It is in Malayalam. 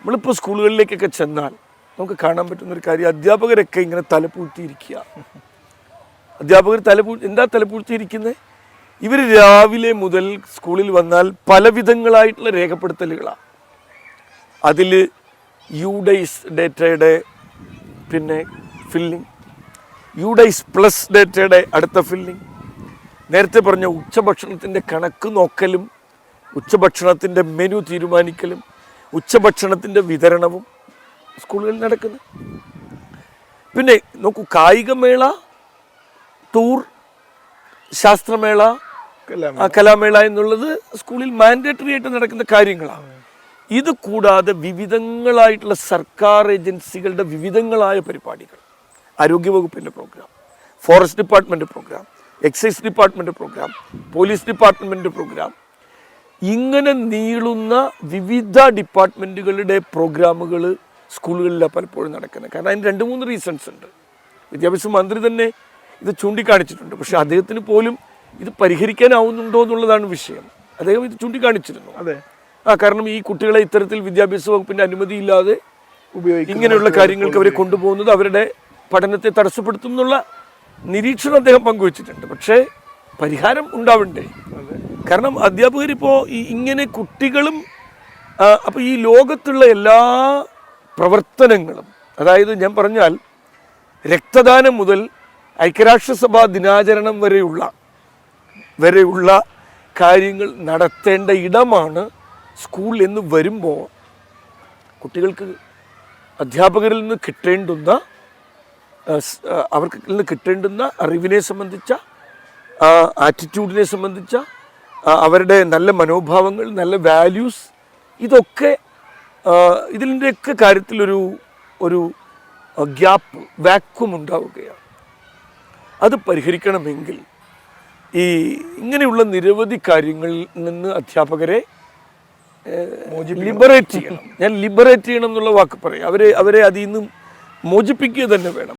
നമ്മളിപ്പോൾ സ്കൂളുകളിലേക്കൊക്കെ ചെന്നാൽ നമുക്ക് കാണാൻ പറ്റുന്നൊരു കാര്യം, അധ്യാപകരൊക്കെ ഇങ്ങനെ തലപൂഴ്ത്തിയിരിക്കുക. അധ്യാപകർ എന്താ തലപൂഴ്ത്തിയിരിക്കുന്നത്? ഇവർ രാവിലെ മുതൽ സ്കൂളിൽ വന്നാൽ പലവിധങ്ങളായിട്ടുള്ള രേഖപ്പെടുത്തലുകളാണ്. അതിൽ യുഡൈസ് ഡേറ്റയുടെ പിന്നെ ഫില്ലിങ്, യുഡൈസ് പ്ലസ് ഡേറ്റയുടെ അടുത്ത ഫില്ലിങ്, നേരത്തെ പറഞ്ഞ ഉച്ചഭക്ഷണത്തിൻ്റെ കണക്ക് നോക്കലും ഉച്ചഭക്ഷണത്തിൻ്റെ മെനു തീരുമാനിക്കലും ഉച്ചഭക്ഷണത്തിൻ്റെ വിതരണവും സ്കൂളുകളിൽ നടക്കുന്നത്. പിന്നെ നോക്കൂ, കായികമേള, ടൂർ, ശാസ്ത്രമേള, കലാമേള എന്നുള്ളത് സ്കൂളിൽ മാൻഡേറ്ററി ആയിട്ട് നടക്കുന്ന കാര്യങ്ങളാണ്. ഇത് കൂടാതെ വിവിധങ്ങളായിട്ടുള്ള സർക്കാർ ഏജൻസികളുടെ വിവിധങ്ങളായ പരിപാടികൾ, ആരോഗ്യവകുപ്പിൻ്റെ programme, forest department programme, excise department programme, police department programme, ഇങ്ങനെ നീളുന്ന വിവിധ ഡിപ്പാർട്ട്മെൻറ്റുകളുടെ പ്രോഗ്രാമുകൾ സ്കൂളുകളിലാണ് പലപ്പോഴും നടക്കുന്നത്. കാരണം അതിന് 2-3 റീസൺസ് ഉണ്ട്. വിദ്യാഭ്യാസ മന്ത്രി തന്നെ ഇത് ചൂണ്ടിക്കാണിച്ചിട്ടുണ്ട്. പക്ഷെ അദ്ദേഹത്തിന് പോലും ഇത് പരിഹരിക്കാനാവുന്നുണ്ടോ എന്നുള്ളതാണ് വിഷയം. അദ്ദേഹം ഇത് ചൂണ്ടിക്കാണിച്ചിരുന്നു. അതെ, കാരണം ഈ കുട്ടികളെ ഇത്തരത്തിൽ വിദ്യാഭ്യാസ വകുപ്പിൻ്റെ അനുമതിയില്ലാതെ ഇങ്ങനെയുള്ള കാര്യങ്ങൾക്ക് അവരെ കൊണ്ടുപോകുന്നത് അവരുടെ പഠനത്തെ തടസ്സപ്പെടുത്തും എന്നുള്ള നിരീക്ഷണം അദ്ദേഹം പങ്കുവച്ചിട്ടുണ്ട്. പക്ഷേ പരിഹാരം ഉണ്ടാവണ്ടേ? കാരണം അധ്യാപകരിപ്പോൾ ഇങ്ങനെ കുട്ടികളും അപ്പോൾ ഈ ലോകത്തുള്ള എല്ലാ പ്രവർത്തനങ്ങളും, അതായത് ഞാൻ പറഞ്ഞാൽ രക്തദാനം മുതൽ ഐക്യരാഷ്ട്രസഭാ ദിനാചരണം വരെയുള്ള കാര്യങ്ങൾ നടത്തേണ്ട ഇടമാണ് സ്കൂൾ എന്ന് വരുമ്പോൾ കുട്ടികൾക്ക് അധ്യാപകരിൽ നിന്ന് കിട്ടേണ്ടുന്ന അറിവിനെ സംബന്ധിച്ച, ആറ്റിറ്റ്യൂഡിനെ സംബന്ധിച്ച അവരുടെ നല്ല മനോഭാവങ്ങൾ, നല്ല വാല്യൂസ്, ഇതൊക്കെ ഇതിൻ്റെയൊക്കെ കാര്യത്തിലൊരു വാക്വം ഉണ്ടാവുകയാണ്. അത് പരിഹരിക്കണമെങ്കിൽ ഇങ്ങനെയുള്ള നിരവധി കാര്യങ്ങളിൽ നിന്ന് അധ്യാപകരെ ലിബറേറ്റ് ചെയ്യണം. ഞാൻ ലിബറേറ്റ് ചെയ്യണം എന്നുള്ള വാക്ക് പറയും. അവരെ അതിൽ നിന്ന് മോചിപ്പിക്കുക തന്നെ വേണം.